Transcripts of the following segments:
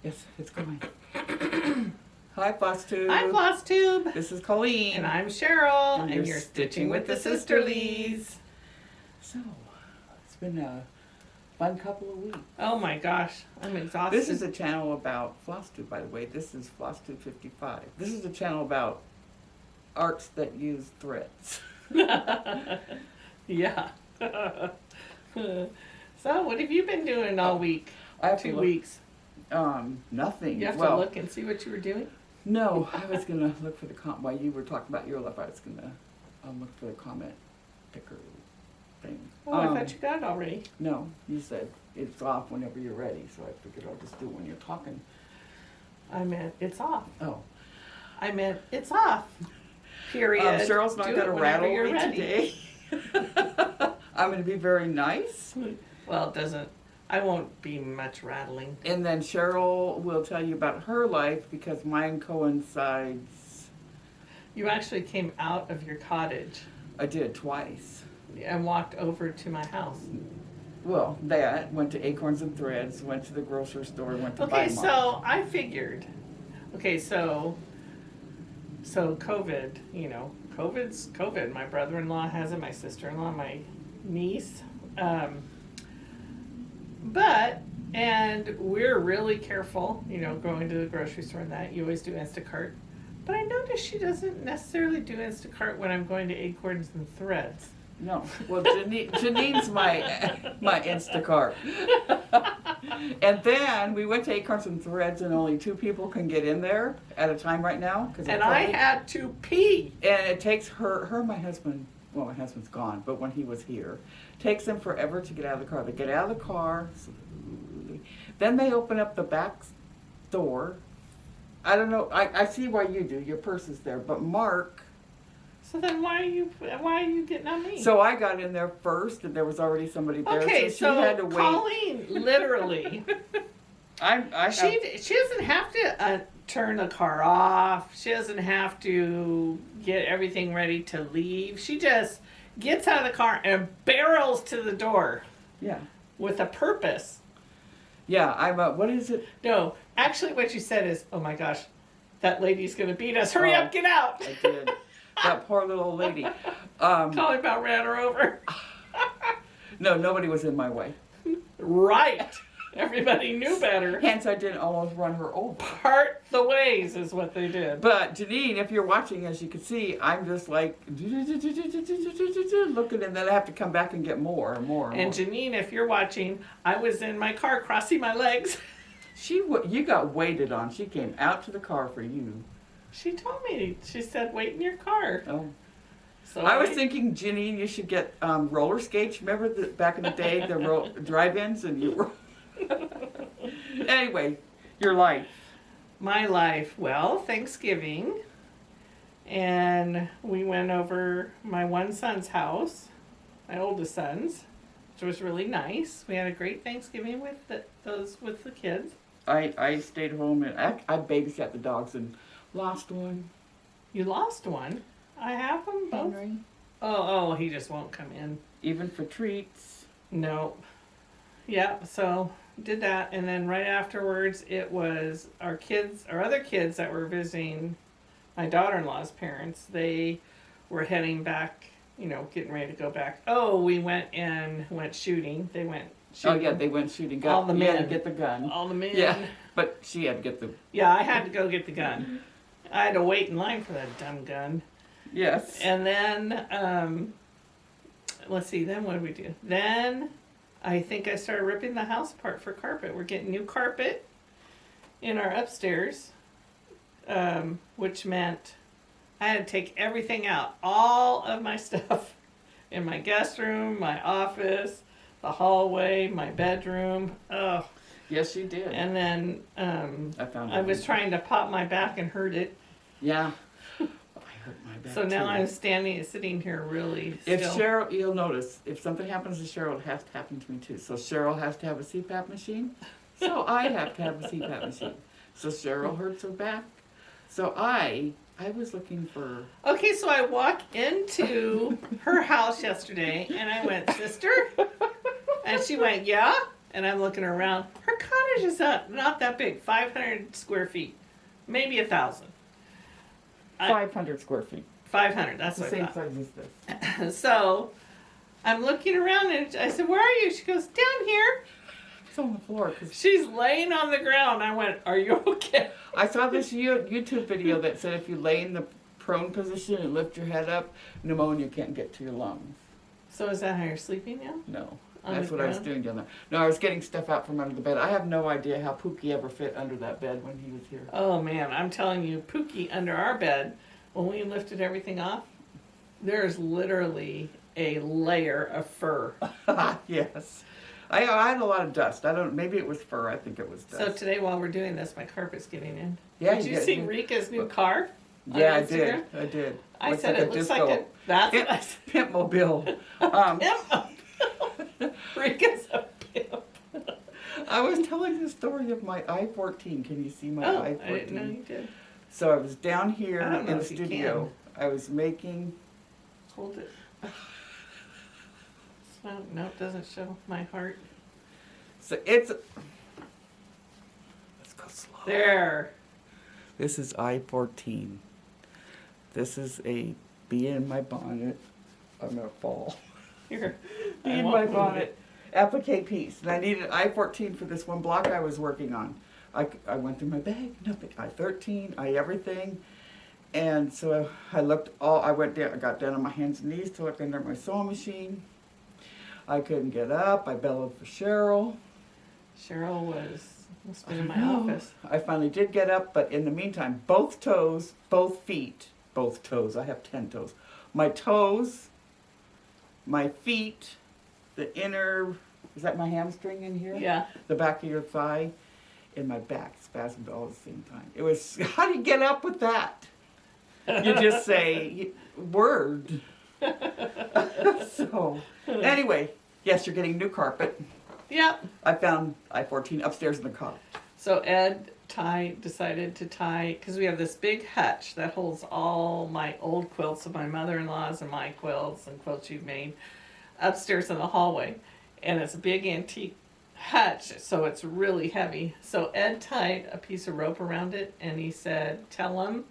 Yes, it's going. Hi, Floss Tube. I'm Floss Tube. This is Colleen. And I'm Cheryl. And you're stitching with the Sisterlies. So, it's been a fun couple of weeks. Oh my gosh, I'm exhausted. This is a channel about Floss Tube, by the way. This is Floss Tube 55. This is a channel about arts that use threads. Yeah. So, what have you been doing all week? I have 2 to weeks. Nothing. You have to look and see what you were doing? No, I was going to look for the while you were talking about your life, I was going to look for the comment picker thing. Oh, I thought you got it already. No, you said it's off whenever you're ready, so I figured I'll just do it when you're talking. I meant it's off. Oh. I meant it's off. Period. Cheryl's not going to rattle me ready. today. I'm going to be very nice. Well, it doesn't. I won't be much rattling. And then Cheryl will tell you about her life because mine coincides. You actually came out of your cottage I did twice. and walked over to my house. Well, went to Acorns and Threads, went to the grocery store, went to buy Okay, so I figured. Okay, so COVID, COVID's COVID. My brother-in-law has it, my sister-in-law, my niece. And we're really careful, going to the grocery store and that. You always do Instacart. But I noticed she doesn't necessarily do Instacart when I'm going to Acorns and Threads. No, well, Janine's my Instacart. And then we went to Acorns and Threads, and only 2 people can get in there at a time right now. And I had to pee. And it takes my husband, well, my husband's gone, but when he was here, takes them forever to get out of the car. They get out of the car, slowly. Then they open up the back door. I don't know, I see why you do, your purse is there, but Mark. So then why are you getting on me? So I got in there first, and there was already somebody there, okay, so she had to wait. Colleen, literally, she doesn't have to turn the car off. She doesn't have to get everything ready to leave. She just gets out of the car and barrels to the door. Yeah. With a purpose. Yeah, what is it? No, actually what you said is, oh my gosh, that lady's going to beat us. Hurry up, get out. I did. That poor little old lady. Colleen about ran her over. No, nobody was in my way. Right. Everybody knew better. Hence, I didn't almost run her over. Part the ways is what they did. But Janine, if you're watching, as you can see, I'm just like looking, and then I have to come back and get more and more. And Janine, if you're watching, I was in my car crossing my legs. You got waited on. She came out to the car for you. She told me. She said, wait in your car. Oh. So I was thinking, Janine, you should get roller skates. Remember back in the day, the drive-ins, and you were... Anyway, your life. My life. Well, Thanksgiving. And we went over my one son's house, my oldest son's, which was really nice. We had a great Thanksgiving with the kids. I stayed home, and I babysat the dogs and lost one. You lost one? I have them both. Henry. Oh, he just won't come in. Even for treats. No. Yeah, so did that, and then right afterwards it was our other kids that were visiting my daughter-in-law's parents. They were heading back, getting ready to go back. Oh, we went shooting. They went shooting. Oh yeah, they went shooting. All the men. Had to get the gun. All the men. Yeah, but she had to get the... Yeah, I had to go get the gun. I had to wait in line for that dumb gun. Yes. And then, let's see, then what did we do? Then I think I started ripping the house apart for carpet. We're getting new carpet in our upstairs, which meant I had to take everything out. All of my stuff in my guest room, my office, the hallway, my bedroom. Oh. Yes, you did. And then I was trying to pop my back and hurt it. Yeah. I hurt my back So now too. I'm sitting here really still. If Cheryl, you'll notice, if something happens to Cheryl, it has to happen to me too. So Cheryl has to have a CPAP machine. So I have to have a CPAP machine. So Cheryl hurts her back. So I was looking for... Okay, so I walk into her house yesterday and I went, sister? And she went, yeah? and I'm looking around. Her cottage is not that big, 500 square feet, maybe 1,000. 500 square feet. 500. That's The what I same thought. size as this. So I'm looking around and I said, "Where are you?" She goes, "Down here." It's on the floor. 'Cause She's laying on the ground. I went, "Are you okay?" I saw this YouTube video that said if you lay in the prone position and lift your head up, pneumonia can't get to your lungs. So is that how you're sleeping now? No. On That's the what I was ground? doing down there. No, I was getting stuff out from under the bed. I have no idea how Pookie ever fit under that bed when he was here. Oh man, I'm telling you, Pookie under our bed, when we lifted everything off, there's literally a layer of fur. Yes. I had a lot of dust. I don't. Maybe it was fur. I think it was dust. So today, while we're doing this, my carpet's getting in. Yeah, Did you get- see Rika's new car? on Yeah, I did. Instagram? I did. I Looks said like it looks like a. That's what I said. Pimp mobile. Rika's a pimp. I was telling the story of my I-14. Can you see my Oh, I-14? I didn't know you did. So I was down here I don't know in the if you studio. I was making. Hold it. No, it doesn't show my heart. So it's. Let's go slow. There. This is I-14. This is a bee in my bonnet. I'm gonna fall. Here. Bee I in won't my move bonnet. it. Applique piece. And I needed I-14 for this one block I was working on. I went through my bag, nothing. I-13, everything. And so I went down, I got down on my hands and knees to look under my sewing machine. I couldn't get up. I bellowed for Cheryl. Cheryl must have been in my No. office. I finally did get up, but in the meantime, both toes, both feet, both toes, I have 10 toes. My toes, my feet, the inner, is that my hamstring in here? Yeah. The back of your thigh, and my back spasmed all at the same time. It was, how do you get up with that? You just say, word. So, anyway, yes, you're getting new carpet. Yep. I found I-14 upstairs in the car. So Ed decided to tie, because we have this big hutch that holds all my old quilts of my mother-in-law's and my quilts and quilts you've made upstairs in the hallway. And it's a big antique hutch, so it's really heavy. So Ed tied a piece of rope around it, and he said, "Tell him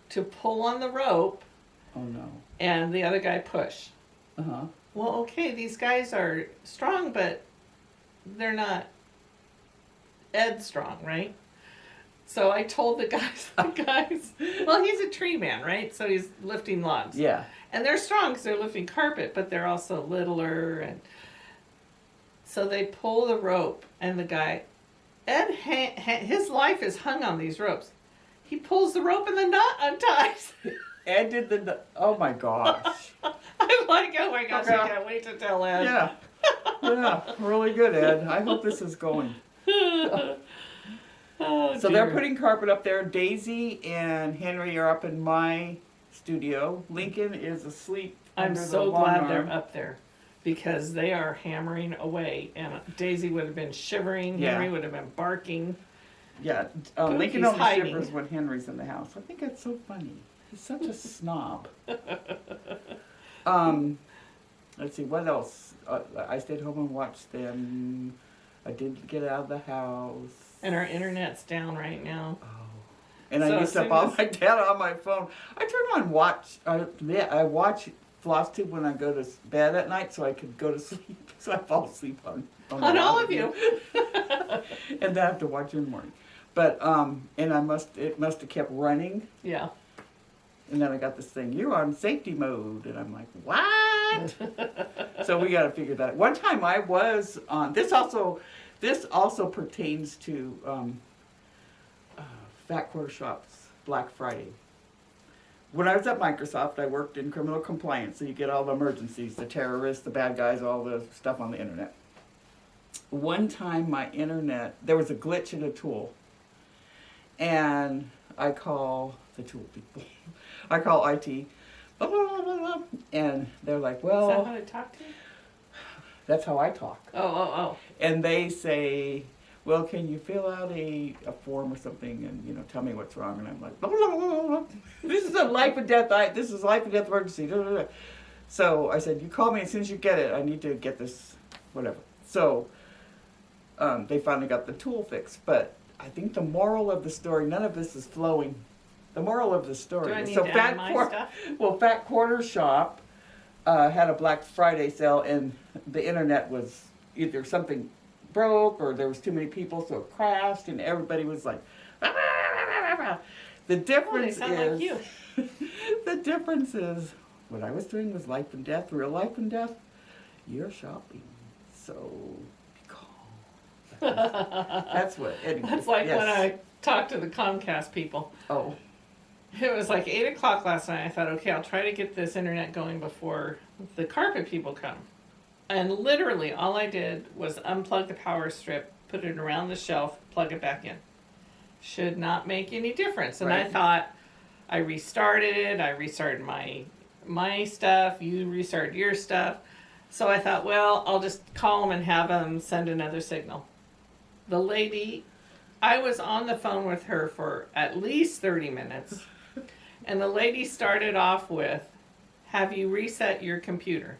to pull on the rope," Oh no. and the other guy push. Uh-huh. Well, okay, these guys are strong, but they're not Ed strong, right? So I told the guys, well, he's a tree man, right? So he's lifting logs. Yeah. And they're strong because they're lifting carpet, but they're also littler. And so they pull the rope, and the guy, Ed, his life is hung on these ropes. He pulls the rope and the knot unties. Ed did oh my gosh. I'm like, oh my gosh, Okay. I can't wait to tell Ed. Yeah. Yeah, really good, Ed. I hope this is going. Oh, So they're dear. putting carpet up there. Daisy and Henry are up in my studio. Lincoln is asleep I'm under so the long glad arm. they're up there because they are hammering away. And Daisy would have been shivering. Henry Yeah. would have been barking. Yeah, Pookie's Lincoln only hiding. shivers when Henry's in the house. I think that's so funny. He's such a snob. Let's see, what else? I stayed home and watched them. I didn't get out of the house. And our internet's down right now. Oh. And So I as used up soon all as- my data on my phone. I turn on I watch Floss Tube when I go to bed at night so I could go to sleep. So I fall asleep on the On all lot of you. And then I have to watch in the morning. But and it must have kept running. Yeah. And then I got this thing, you're on safety mode. And I'm like, what? So we got to figure that out. One time I was on, this also pertains to Fat Quarter Shop's Black Friday. When I was at Microsoft, I worked in criminal compliance, so you get all the emergencies, the terrorists, the bad guys, all the stuff on the internet. One time my internet, there was a glitch in a tool. And I call the tool people. I call IT, blah, blah, blah, blah, blah, and they're like, Is well, that how to talk to you? that's how I talk. Oh. And they say, well, can you fill out a form or something and, tell me what's wrong? And I'm like, blah, blah, blah, blah, blah. This is a life and death, this is life and death emergency. Blah, blah, blah. So I said, you call me as soon as you get it. I need to get this, whatever. So they finally got the tool fixed. But I think the moral of the story, none of this is flowing. The moral of the story Do I is need so to add my stuff? Fat Quarter Shop had a Black Friday sale, and the internet was either something broke or there was too many people, so it crashed, and everybody was like, "Ah, ah, ah, ah." The difference sound like is, you. the difference is, what I was doing was life and death, real life and death. You're shopping, so be calm. That's what. Anyway, That's like yes. when I talked to the Comcast people. Oh, It was like 8 o'clock last night. I thought, okay, I'll try to get this internet going before the carpet people come. And literally, all I did was unplug the power strip, put it around the shelf, plug it back in. Should not make any difference. And I Right. thought, I restarted it. I restarted my stuff. You restarted your stuff. So I thought, well, I'll just call them and have them send another signal. The lady, I was on the phone with her for at least 30 minutes. And the lady started off with, have you reset your computer?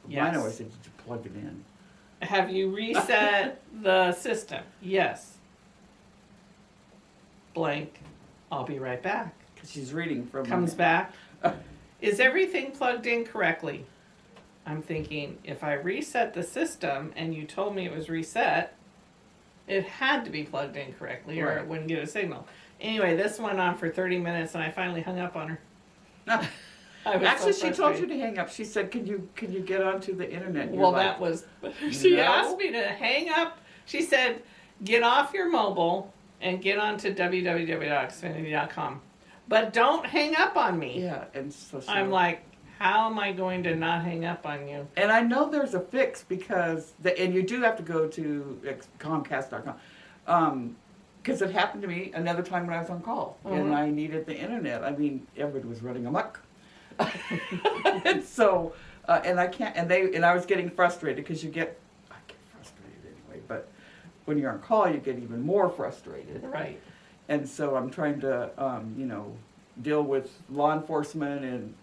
mine always said, did you plug it in? Have you reset the system? Yes. Blank. I'll be right back. Because she's reading from. Comes back. Is everything plugged in correctly? I'm thinking, if I reset the system and you told me it was reset, it had to be plugged in correctly or Right. it wouldn't get a signal. Anyway, this went on for 30 minutes and I finally hung up on her. I was Actually, so she told you frustrated. to hang up. She said, "Can you get onto the internet?" You're Well, like, that was. She No. asked me to hang up. She said, "Get off your mobile and get onto www.xfinity.com, but don't hang up on me." Yeah, and so she, I'm like, how am I going to not hang up on you? and I know there's a fix because and you do have to go to Comcast.com. Because it happened to me another time when I was on call and Mhm. I needed the internet. I mean, everybody was running amok. And so, and I can't, and I was getting frustrated because I get frustrated anyway, but when you're on call, you get even more frustrated. Right. And so I'm trying to, deal with law enforcement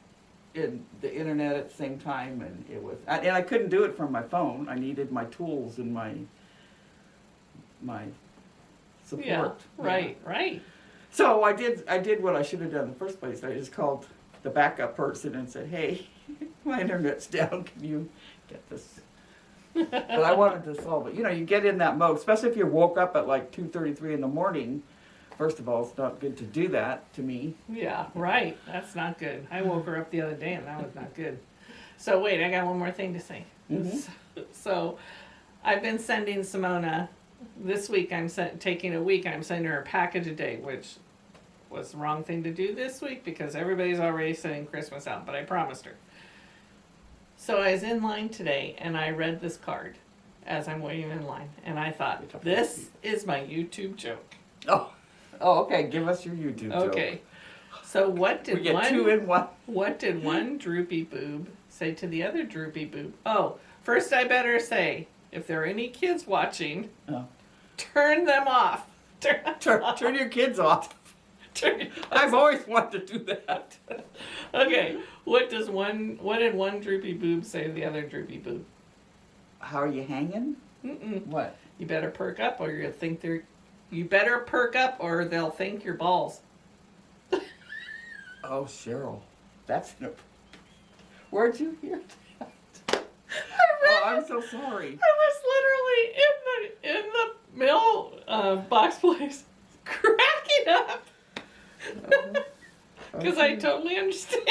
and the internet at the same time, and and I couldn't do it from my phone. I needed my tools and my support. Yeah. Right. Right. So I did what I should have done in the first place. I just called the backup person and said, "Hey, my internet's down. Can you get this?" But I wanted to solve it. You get in that mode, especially if you woke up at like 2:33 in the morning. First of all, it's not good to do that to me. Yeah. Right. That's not good. I woke her up the other day and that was not good. So wait, I got one more thing to say. Mhm. So I've been sending Simona. This week I'm taking a week. I'm sending her a package a day, which was the wrong thing to do this week because everybody's already sending Christmas out, but I promised her. So I was in line today and I read this card as I'm waiting in line, and I thought, this is my YouTube joke. Oh, okay. Give us your YouTube joke. Okay. So We get two in one. what did one droopy boob say to the other droopy boob? Oh, first I better say, if there are any kids watching, Oh. turn them off. Turn your kids off. I've always wanted to do that. Okay, what did one droopy boob say to the other droopy boob? How are you hanging? Mm-mm. What? You better perk up or you'll think they're. You better perk up or they'll think you're balls. Oh, Cheryl, that's inappropriate. Where'd you hear that? Oh, I'm so sorry. I was literally in the mail box place cracking up because I Okay. totally understand.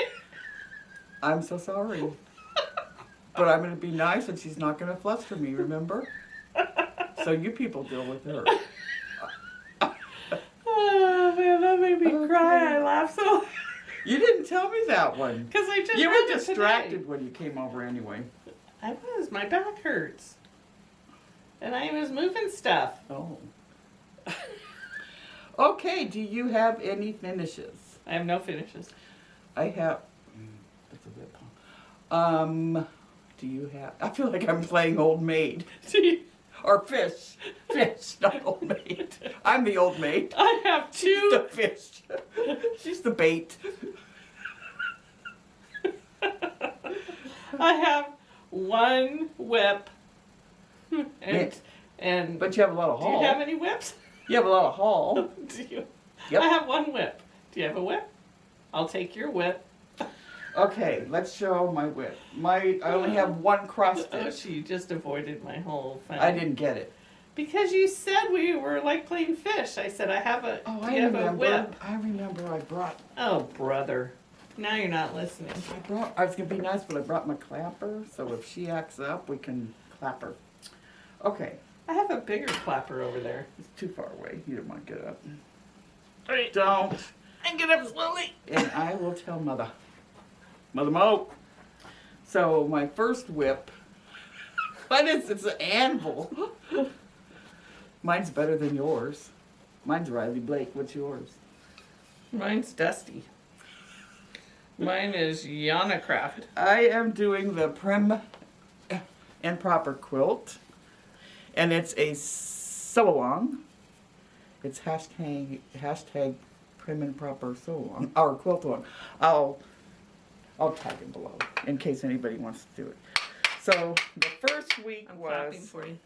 I'm so sorry. But I'm going to be nice and she's not going to fluster me, remember? So you people deal with her. Oh man, that made me cry. I laughed so You didn't tell me that one. because I just You read were it distracted today. when you came over anyway. I was. My back hurts, and I was moving stuff. Oh. Okay, do you have any finishes? I have no finishes. I have. That's a bit. Do you have? I feel like I'm playing old maid or fish. Fish, not old maid. I'm the old maid. I have She's the two. fish. She's the bait. I have one whip and And But you have a lot of do you haul. have any whips? You have a lot of haul. Do you? Yep. I have one whip. Do you have a whip? I'll take your whip. Okay, let's show my whip. I only have one cross Oh, stitch. she just avoided my whole thing. I didn't get it. Because you said we were like playing fish. I said I have a. Oh, do I you have a remember. whip? I remember. I brought. Oh, brother. Now you're not listening. I was gonna be nice, but I brought my clapper, so if she acts up, we can clap her. Okay, I have a bigger clapper over there. it's too far away. You don't want to get up. Wait, Don't. and get up slowly. And I will tell Mother. Mother Mo. So my first whip. What is this? It's an anvil. Mine's better than yours. Mine's Riley Blake. What's yours? Mine's Dusty. Mine is Yana Craft. I am doing the Prim and Proper quilt. And it's a sew-along. It's hashtag Prim and Proper sew-along. Or quilt-along. I'll tag it below in case anybody wants to do it. So the first week I'm clapping was... for you.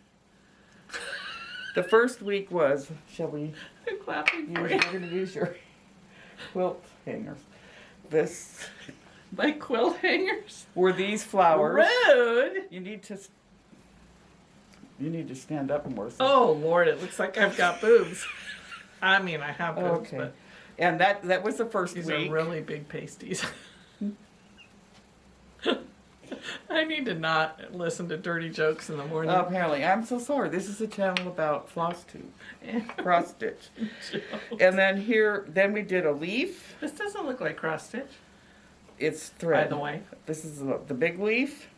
The first week was, shall we I'm clapping for use, you. we're going to use your quilt hangers. This My quilt hangers. were these flowers. Rude. You need to stand up more. So. Oh Lord, it looks like I've got boobs. I mean, I have boobs, Okay. but And that was the first these week. are really big pasties. I need to not listen to dirty jokes in the morning. Apparently, I'm so sorry. This is a channel about floss tube, cross stitch. And then we did a leaf. This doesn't look like cross stitch, It's by thread. the way. This is the big leaf.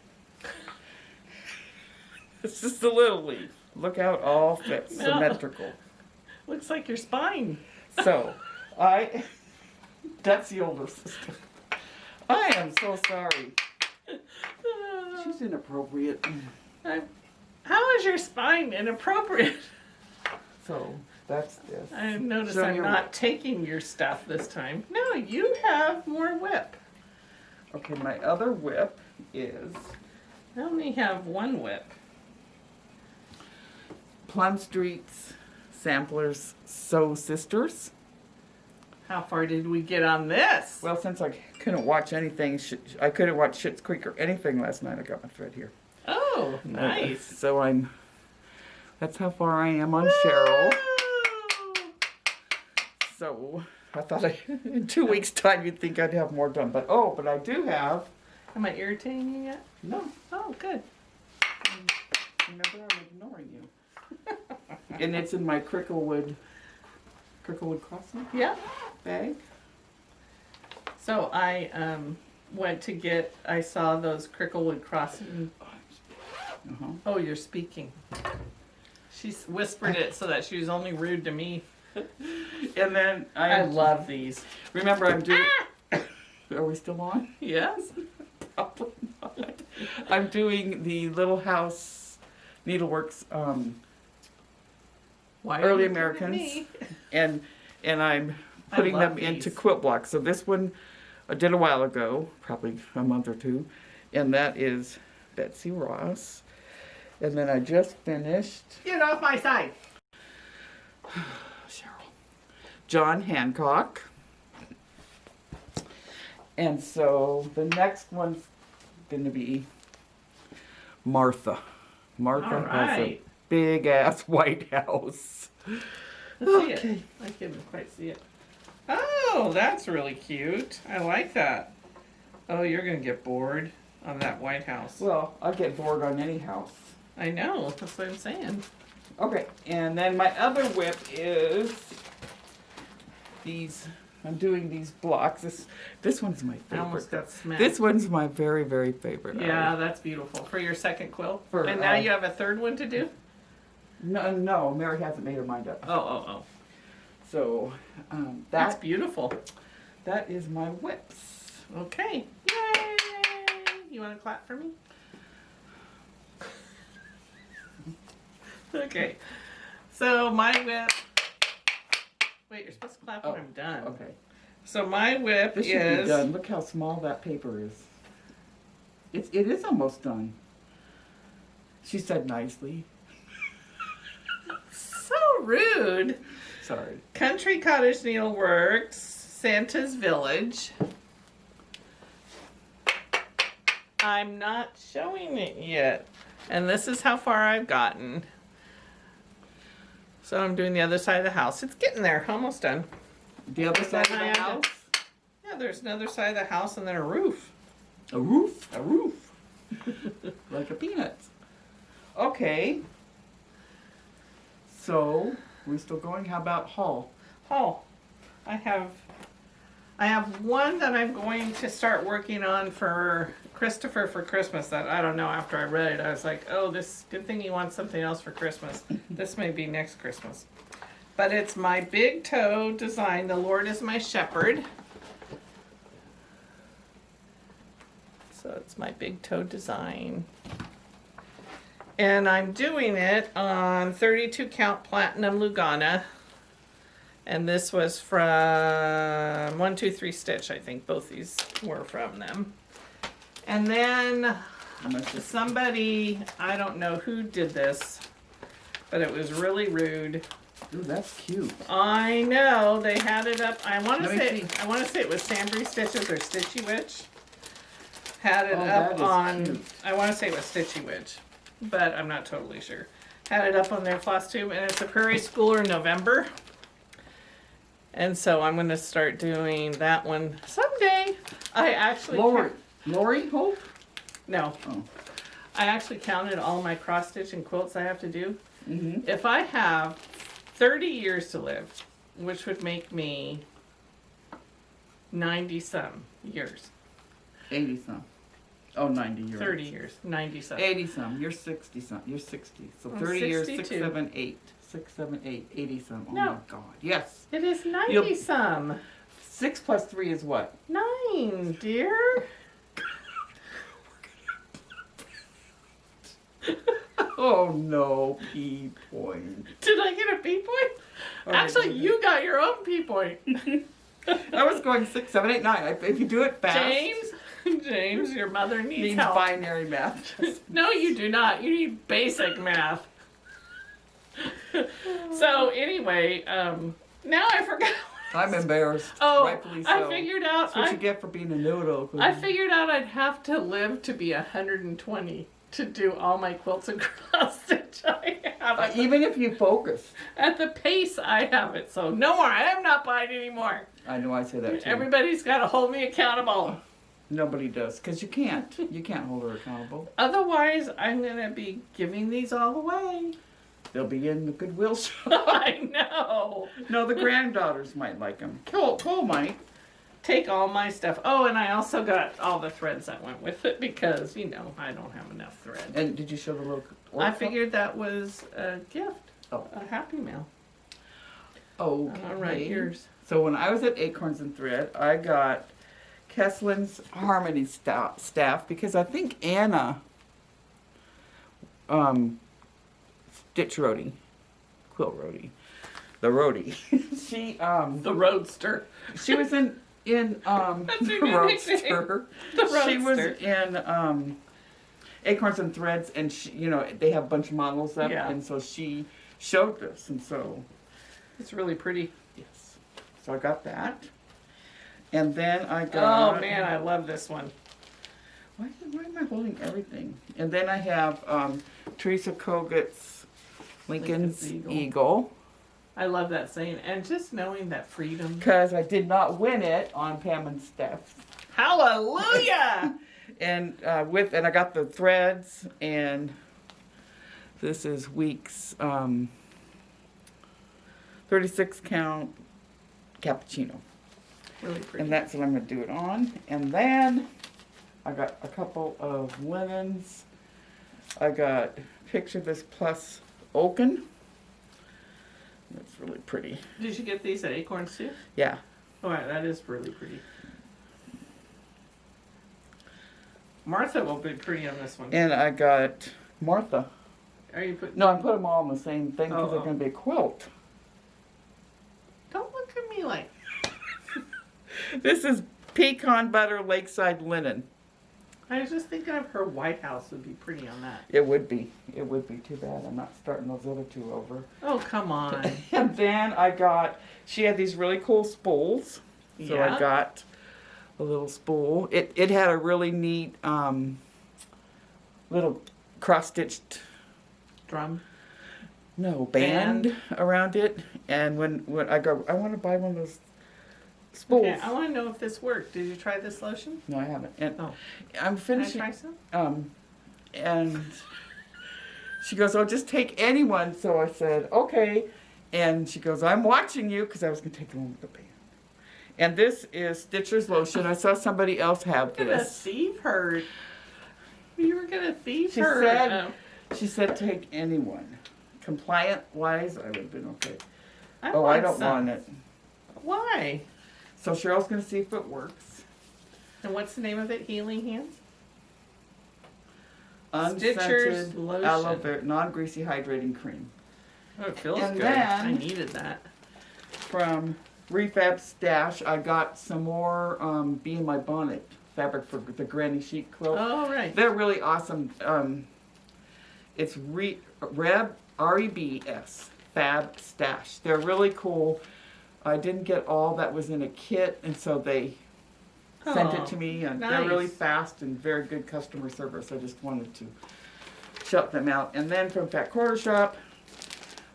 This is the little leaf. Look out, all fit, No. symmetrical. Looks like your spine. So, that's the older sister. I am so sorry. She's inappropriate. How is your spine inappropriate? So, that's this. I notice Show I'm your not whip. taking your stuff this time. No, you have more whip. Okay, my other whip is I only have one whip. Plum Street's Samplers Sew Sisters. How far did we get on this? Well, since I couldn't watch anything, I couldn't watch Schitt's Creek or anything last night, I got my thread here. Oh, nice. So that's how far I am on Cheryl. Woo! So I thought in 2 weeks' time you'd think I'd have more done. But I do have. Am I irritating you yet? No, Oh, good. remember I'm ignoring you. And it's in my Cricklewood Crossing Yeah. bag. So I I saw those Cricklewood Crossing. Uh-huh. Oh, you're speaking. She whispered it so that she was only rude to me. And then I love these. remember I'm doing. Are we still on? Yes. Probably not. I'm doing the Little House Needleworks Why are Early you looking at Americans. me? and I'm I putting love them into these. quilt blocks. So this one I did a while ago, probably a month or two, and that is Betsy Ross. And then I just finished Get off my side. Cheryl, John Hancock. And so the next one's going to be Martha. Martha All has a right. big ass White House. Let's see it. I couldn't quite see it. Oh, that's really cute. I like that. Oh, you're going to get bored on that White House. Well, I get bored on any house. I know. That's what I'm saying. Okay, and then my other whip is these. I'm doing these blocks. This one's my I almost favorite. got smacked. This one's my very, very favorite. Yeah, that's beautiful. For your second quilt? For, and now you have a third one to do? No, Mary hasn't made her mind up. Oh. So That's beautiful. that is my whips. Okay. Yay! You want to clap for me? Okay. So my whip. Wait, you're supposed to clap when I'm done. Okay. So my whip This should be is. done. Look how small that paper is. It is almost done. She said nicely. rude. Sorry. Country Cottage Needleworks, Santa's Village. I'm not showing it yet. And this is how far I've gotten. So I'm doing the other side of the house. It's getting there, almost done. The other side of then I the have house? Yeah, there's another side of the house and then a roof. A roof? A roof. Like a peanut. Okay. So, we're still going? How about Hall? Oh, I have one that I'm going to start working on for Christopher for Christmas that I don't know, after I read it, I was like, oh, this good thing he wants something else for Christmas. This may be next Christmas. But it's my big toe design, The Lord is My Shepherd. So it's my big toe design. And I'm doing it on 32 count platinum Lugana. And this was from 123 Stitch, I think both these were from them. And then somebody, I don't know who did this, but it was really rude. Ooh, that's cute. I know, they had it up, I want to Let me see. say it was Sambry Stitches or Stitchy Witch. Had it Oh, up that is on, cute. I want to say it was Stitchy Witch, but I'm not totally sure. Had it up on their floss tube, and it's a Prairie Schooler November. And so I'm going to start doing that one someday. I actually... Lori Hope? No. Oh. I actually counted all my cross stitch and quilts I have to do. Mm-hmm. If I have 30 years to live, which would make me 90-some years. 80-some. Oh, 90 years. 30 years. 90-some. 80-some. You're 60-some. You're 60. So I'm 30 years, 6, 62. 7, 8. 6, 7, 8. 80-some. Oh No. my God. Yes. It is 90-some. 6 plus 3 is what? 9, dear. Oh no, P point. Did I get a P point? Oh, Actually, yeah. you got your own P point. I was going 6, 7, 8, 9. If you do it fast. James, your mother needs Needs help. binary math. No, you do not. You need basic math. So anyway, now I forgot. I'm embarrassed. Oh, Rightfully so. I figured out. That's what you get for being a noodle. I figured out I'd have to live to be 120 to do all my quilts and cross stitch I have. Even if you focus. At the pace I have it, so no more. I am not buying anymore. I know I say that too. Everybody's got to hold me accountable. Nobody does, because you can't. You can't hold her accountable. Otherwise, I'm gonna be giving these all away. They'll be in the Goodwill shop. I know. No, the granddaughters might like them. Cole might. Take all my stuff. Oh, and I also got all the threads that went with it because, you know, I don't have enough thread. And did you show the little? I figured that was a gift. Oh. A Happy Mail. Okay. All right, yours. So when I was at Acorns and Thread, I got Kesslin's Harmony staff because I think Anna stitch roadie, quilt roadie, the roadie. She The Roadster. she was in That's your new Roadster. The She was Roadster. in Acorns and Threads, and she, you know, they have a bunch of models up, Yeah. and so she showed this, and so It's really pretty. yes, so I got that, and then I got. Oh man, I love this one. Why am I holding everything? And then I have Teresa Kogut's Lincoln's Lincoln's Eagle. I love that saying. And just knowing that freedom. Because I did not win it on Pam and Steph's. Hallelujah! And I got the threads, and this is Weeks 36 count cappuccino. Really pretty. And that's what I'm going to do it on. And then I got a couple of linens. I got Picture This Plus Oaken. That's really pretty. Did you get these at Acorns too? Yeah. Oh, that is really pretty. Martha will be pretty on this one. And I got Martha. Are you putting? No, I put them all in the same thing because they're Oh. going to be a quilt. Don't look at me like. This is Pecan Butter Lakeside Linen. I was just thinking of her White House would be pretty on that. It would be. It would be too bad. I'm not starting those other two over. Oh, come on. And then she had these really cool spools. So I Yeah. got a little spool. It had a really neat little cross-stitched Drum. band around it. And when I go, I want to buy one of those spools. Okay, I want to know if this worked. Did you try this lotion? No, I haven't. And Oh. I'm Can I finishing. try some? And she goes, "Oh, just take anyone." So I said, "Okay." And she goes, "I'm watching you," because I was going to take the one with the band. And this is Stitcher's lotion. I saw somebody else have You're gonna this. thieve her. You were gonna thieve She her. said- She said, "Take anyone." Compliant wise, I would have been okay. I don't want it. Why? So Cheryl's going to see if it works. And what's the name of it? Healing Hands? Unscented lotion. aloe vera, non-greasy hydrating cream. Oh, it feels And good. then- I needed that. From Refab Stash, I got some more Bee in My Bonnet fabric for the granny chic quilt. Oh, right. They're really awesome. It's REBS, Fab Stash. They're really cool. I didn't get all that was in a kit, and so they sent it to me, and they're really nice. fast and very good customer service. I just wanted to shout them out. And then from Fat Quarter Shop,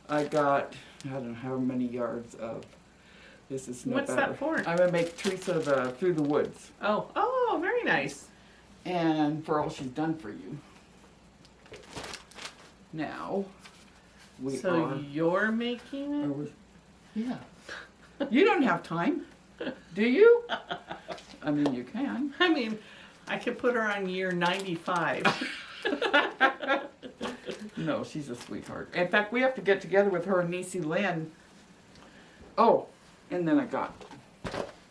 I got, I don't know how many yards of, this is no What's better. that for? I'm going to make Teresa the Through the Woods. Oh, very nice. And for all she's done for you. Now, we So are... you're making are it? we- yeah. You don't have time, do you? I mean, you can. I mean, I could put her on year 95. No, she's a sweetheart. In fact, we have to get together with her and Niecy Lynn. Oh, and then I got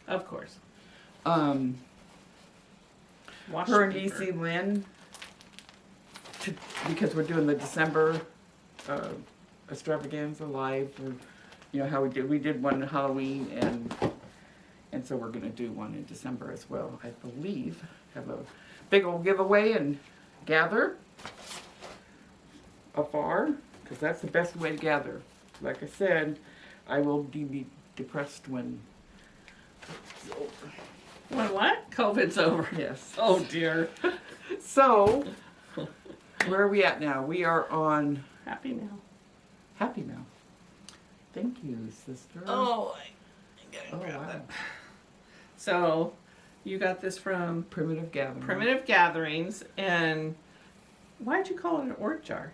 Of course. her Wash and paper. Niecy Lynn because we're doing the December extravaganza live. Or, you know how we did one in Halloween and so we're gonna do one in December as well. I believe have a big old giveaway and gather afar because that's the best way to gather. Like I said, I will be depressed when it's over. When what? COVID's over. Yes. Oh, dear. So, where are we at now? We are on Happy now. Happy Now. Thank you, sister. Oh, I gotta Oh, grab wow. that. So, you got this from Primitive Gathering. Primitive Gatherings, and why'd you call it an org jar?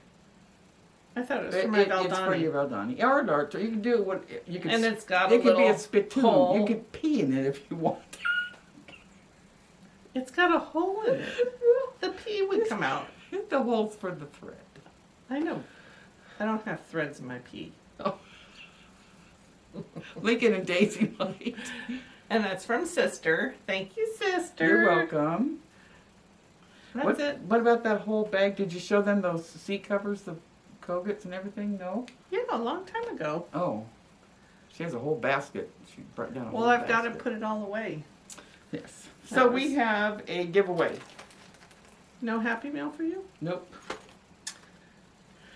I thought it was for my It's for your Valdani. Valdani. Or an art. You can do it. You can. And it's got it a could be little a spittoon. hole. You could pee in it if you want. It's got a hole in it. The pee would come out. The hole's for the thread. I know. I don't have threads in my pee. Lincoln and Daisy might. And that's from Sister. Thank you, Sister. You're welcome. That's it. What about that whole bag? Did you show them those seat covers, the Kogats and everything? No? Yeah, a long time ago. Oh. She has a whole basket. She brought down a whole Well, I've got to basket. put it all away. Yes. That So was- we have a giveaway. No Happy Meal for you? Nope.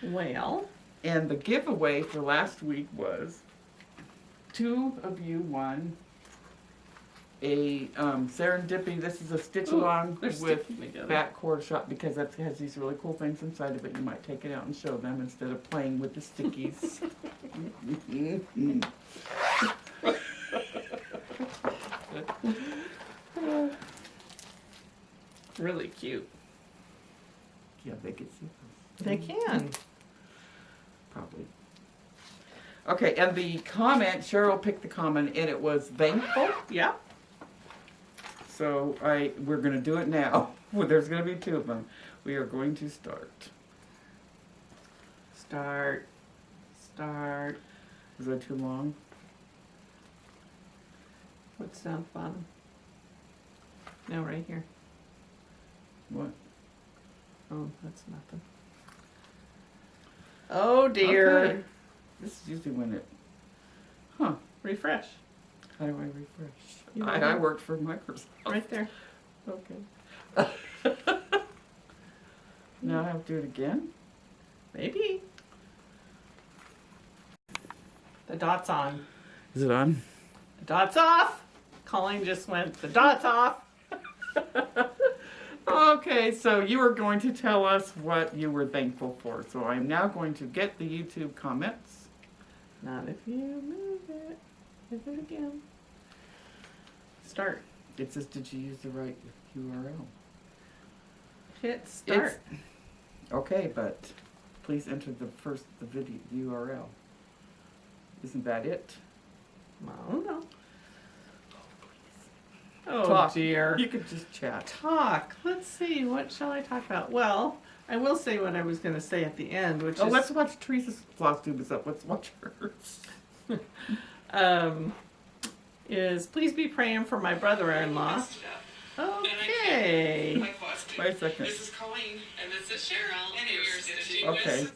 Well, And the giveaway for last week was 2 of you won a serendipity. This is a stitch along they're with sticking together. Fat Quarter Shop because that has these really cool things inside of it. You might take it out and show them instead of playing with the stickies. Really cute. Yeah, they could see those. They can. Probably. Okay, and the comment, Cheryl picked the comment, and it was thankful. Yeah. So we're going to do it now. Well, there's going to be 2 of them. We are going to start. Start. Is that too long? What's down the bottom? No, right here. What? Oh, that's nothing. Oh dear. Okay. This is usually when it... Huh. Refresh. How do I refresh? You I ready? worked for Microsoft. Right there. Okay. have to do it again? Maybe. The dot's on. Is it on? The dot's off. Colleen just went, the dot's off. Okay, so you were going to tell us what you were thankful for. So I'm now going to get the YouTube comments. Not if you move it. Move it again. Start. It says, did you use the right URL? Hit start. Okay, but please enter the video URL. Isn't that it? I don't know. Oh, Talk. dear. You could just chat. Talk. Let's see. What shall I talk about? Well, I will say what I was going to say at the end, which is... let's watch Teresa's Floss do this up. Let's watch hers. Is please be praying for my brother-in-law. Okay. Wait a second. This is Colleen, and this is Cheryl, and here's Okay.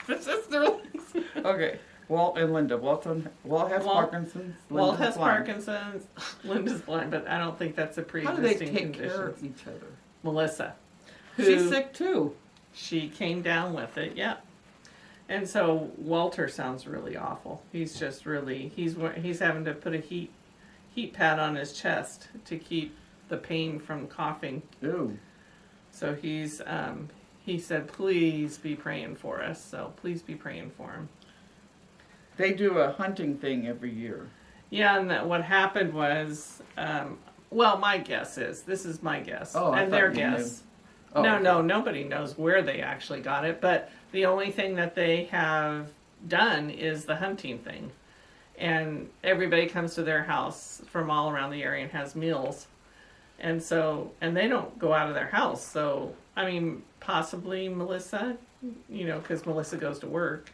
This is Sisterlies. Okay. Walt and Linda. Walt has Parkinson's. Walt Linda's has blind. Parkinson's. Linda's blind, but I don't think that's a How do they pre-existing take condition. care of each other? Melissa. She's sick too. She came down with it, yeah. And so Walter sounds really awful. He's just really he's having to put a heat pad on his chest to keep the pain from coughing. Ooh. So he said, please be praying for us. So please be praying for him. They do a hunting thing every year. Yeah, and what happened was, well, my guess is, this is my guess, and their guess. Oh, No, okay. no, nobody knows where they actually got it, but the only thing that they have done is the hunting thing. And everybody comes to their house from all around the area and has meals. And so, and they don't go out of their house. So, I mean, possibly Melissa, because Melissa goes to work.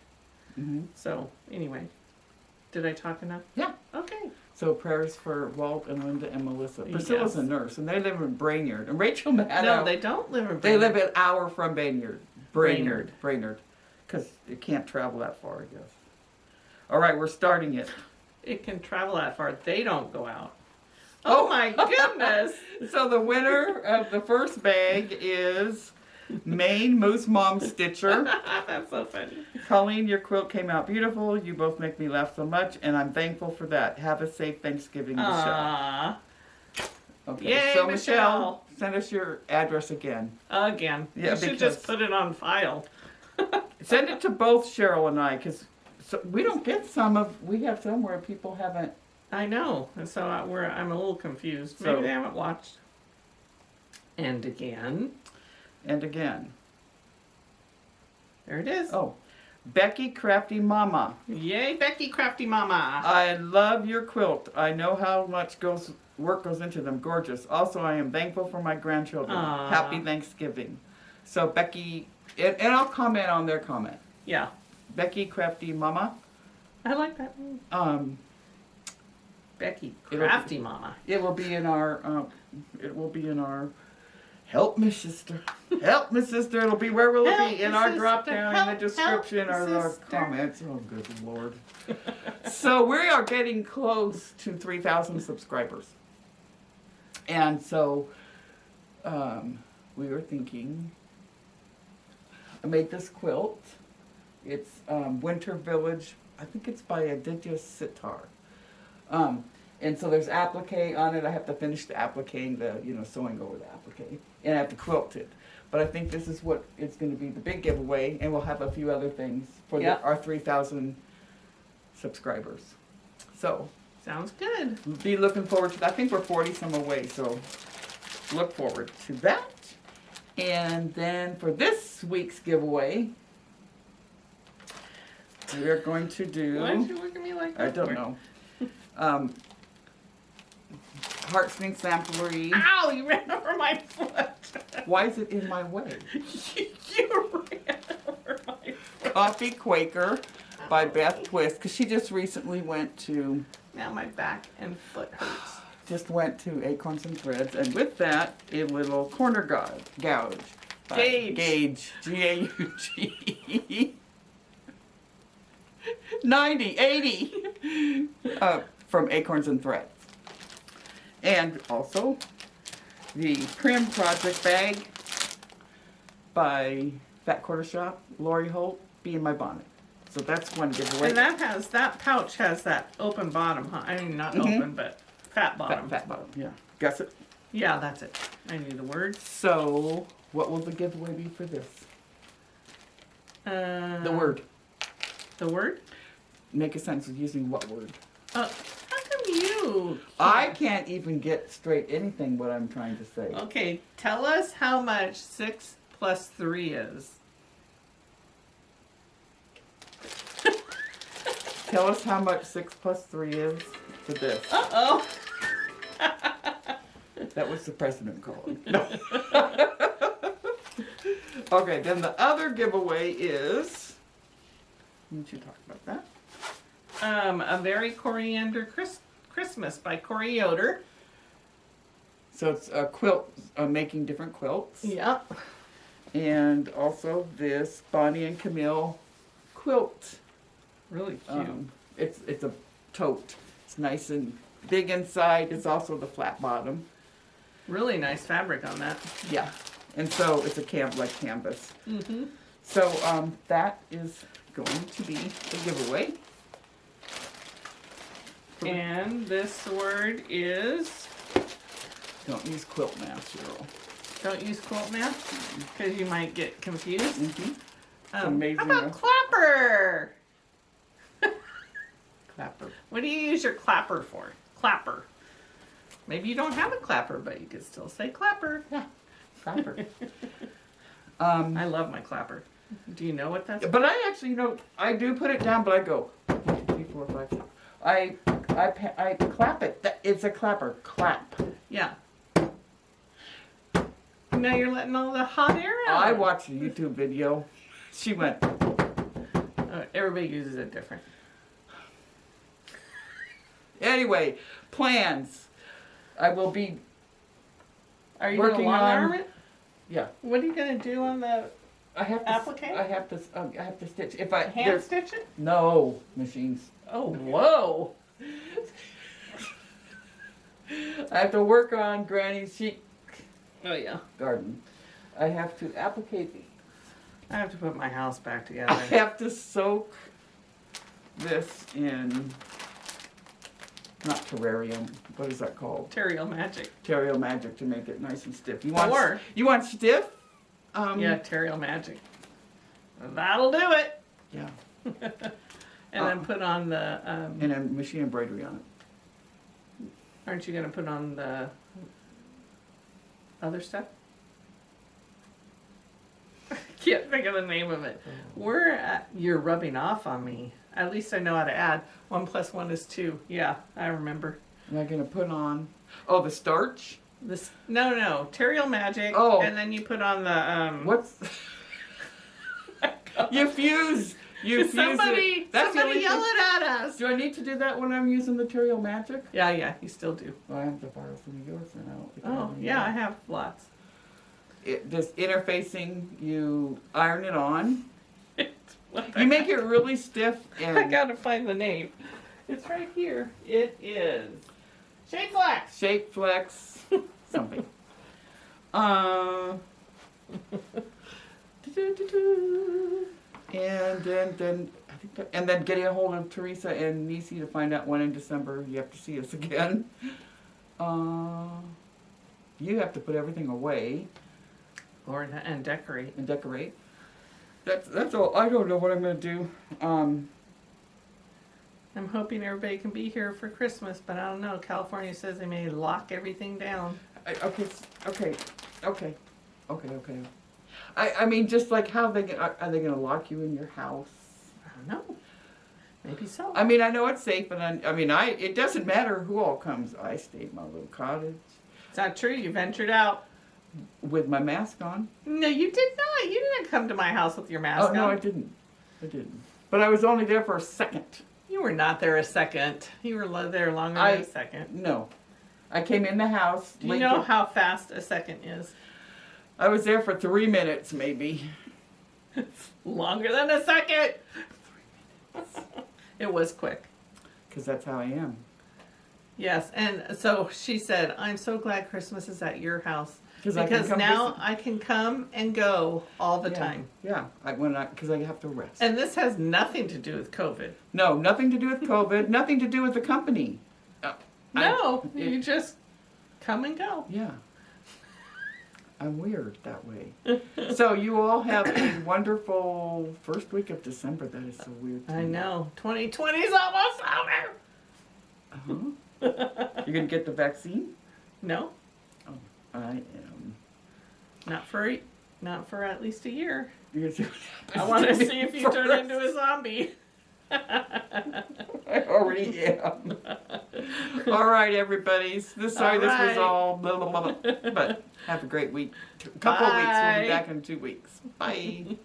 Mm-hmm. So, anyway, did I talk enough? Yeah. Okay. So prayers for Walt and Linda and Melissa. Priscilla's Yes. a nurse, and they live in Brainerd. And Rachel Maddow. No, they don't live in They live Brainerd. an hour from Brainerd. Brainerd. Because it can't travel that far, I guess. All right, we're starting it. It can travel that far. They don't go out. Oh my goodness. So the winner of the first bag is Maine Moose Mom Stitcher. That's so funny. Colleen, your quilt came out beautiful. You both make me laugh so much, and I'm thankful for that. Have a safe Thanksgiving, Michelle. Aww. Okay, Yay, so Michelle. send us your address again. Again. Yeah, you should because- just put it on file. Send it to both Cheryl and I, because we don't get we have some where people haven't. I know. And so I'm a little confused. So- Maybe they haven't watched. And again. And again. There it is. Oh, Becky Crafty Mama. Yay, Becky Crafty Mama. I love your quilt. I know how much work goes into them. Gorgeous. Also, I am thankful for my grandchildren. Aw. Happy Thanksgiving. So Becky, and I'll comment on their comment. Yeah. Becky Crafty Mama. I like that. Becky Crafty Mama. It will be in our. Help me, sister. Help me, sister. It'll be where will it Help be? me, In our sister. drop down in the Help, description help, or our sister. comments. Oh, good Lord. So we are getting close to 3,000 subscribers. And so we were thinking, I made this quilt. It's Winter Village. I think it's by Aditya Sitar. And so there's applique on it. I have to finish the appliquing, sewing over the applique. And I have to quilt it. But I think this is what it's going to be the big giveaway. And we'll have a few other things for Yep. our 3,000 subscribers. So Sounds good. be looking forward to that. I think we're 40 some away. So look forward to that. And then for this week's giveaway, we are going to do... Why did you look at me like that? I don't know. Heartstring samplery. Ow, you ran over my foot. Why is it in my way? You ran over my foot. Coffee Quaker by Beth Twist, because she just recently went to Now my back and foot hurts. Acorns and Threads, and with that, a little corner gouge. by Gauge. Gauge. G-A-U-G. 90, 80. From Acorns and Threads. And also, the Prim Project bag. by Fat Quarter Shop, Lori Holt, Be in My Bonnet. So that's one giveaway. And that pouch has that open bottom, huh? I mean, not Mhm. open, but fat bottom. Fat bottom, yeah. Guess it. Yeah, that's it. I knew the words. So, what will the giveaway be for this? The word. The word? Make a sentence with using what word? How come you? I can't even get straight anything what I'm trying to say. Okay, tell us how much 6 plus 3 is. Tell us how much 6 plus 3 is for this. Uh-oh. That was the president calling. No. Okay, then the other giveaway is. Didn't you talk about that? A Very Coriander Christmas by Corey Yoder. So it's a quilt, making different quilts. Yep. And also this Bonnie and Camille quilt. Really cute. It's a tote. It's nice and big inside. It's also the flat bottom. Really nice fabric on that. Yeah. And so it's a like canvas. Mm-hmm. So that is going to be the giveaway. And this word is, Don't use quilt mask, Cheryl. don't use quilt math, because you might get confused. Mm-hmm. Amazing, How about huh? clapper? Clapper. What do you use your clapper for? Clapper. Maybe you don't have a clapper, but you could still say clapper. Yeah. Clapper. I love my clapper. Do you know what that's? But I actually, I do put it down, but I go 1, 2, 3, 4, 5, 6. I clap it. It's a clapper. Clap. Yeah. Now you're letting all the hot air out. I watched a YouTube video. She went. Everybody uses it different. Anyway, plans. I will be. Are you going to Working long on- arm it? Yeah. What are you going to do on the I have to. Applique? I have to stitch. If I hand there's stitch it? no machines. Oh, whoa. I have to work on Granny's chic Oh, yeah. garden. I have to applicate these. I have to put my house back I together. have to soak this in, not terrarium, what is that called? Terrio magic. Terrio magic to make it nice and stiff. You Or- want stiff? Yeah, Terrio magic. That'll do it. Yeah. And then put on the, And then machine embroidery on it. aren't you going to put on the other stuff? Can't think of the name of it. You're rubbing off on me. At least I know how to add. 1 + 1 is 2. Yeah, I remember. Am I gonna put on, the starch? This no, Terrio magic. Oh. And then you put on the What's, you fuse it. Somebody That's the only yell thing- it at us. Do I need to do that when I'm using the Terrio magic? Yeah, you still do. Well, I have to borrow some of yours and I don't think I Oh, have any yeah, I more. have lots. This interfacing, you iron it on. What the You make heck? it really stiff I and gotta find the name. It's right here. It is Shake Flex. shape flex something. And then I think and then getting a hold of Teresa and Nisi to find out when in December you have to see us again. You have to put everything away And decorate. and decorate. That's all. I don't know what I'm gonna do. I'm hoping everybody can be here for Christmas, but I don't know. California says they may lock everything down. Okay. I mean, just like how are they gonna lock you in your house? I don't know. Maybe so. I mean, I know it's safe, and it doesn't matter who all comes. I stayed in my little cottage It's not true. You ventured out. with my mask on. No, you did not. You didn't come to my house with your mask on. No, I didn't. But I was only there for a second. You were not there a second. You were there longer than a second. No, I came in the house. Do you know how fast a second is? I was there for 3 minutes, maybe. It's longer than a second. 3 minutes. It was quick. Because that's how I am. Yes, and so she said, I'm so glad Christmas is at your house. Because I can Because come now visit. I can come and go all the Yeah. time. Yeah, because I have to rest. And this has nothing to do with COVID. No, nothing to do with COVID. Nothing to do with the company. No, you just come and go. Yeah. I'm weird that way. So you all have a wonderful first week of December. That is so weird. To I me. know. 2020 is almost over. Uh-huh. You're gonna get the vaccine? No, Oh, I am. not for at least a year. You're gonna see what I want to happens to see me if you turn first. into a zombie. I already am. All right, everybody. Sorry, this was all blah, blah, blah, blah. But have a great week. A couple of weeks. We'll be Bye. back in 2 weeks. Bye.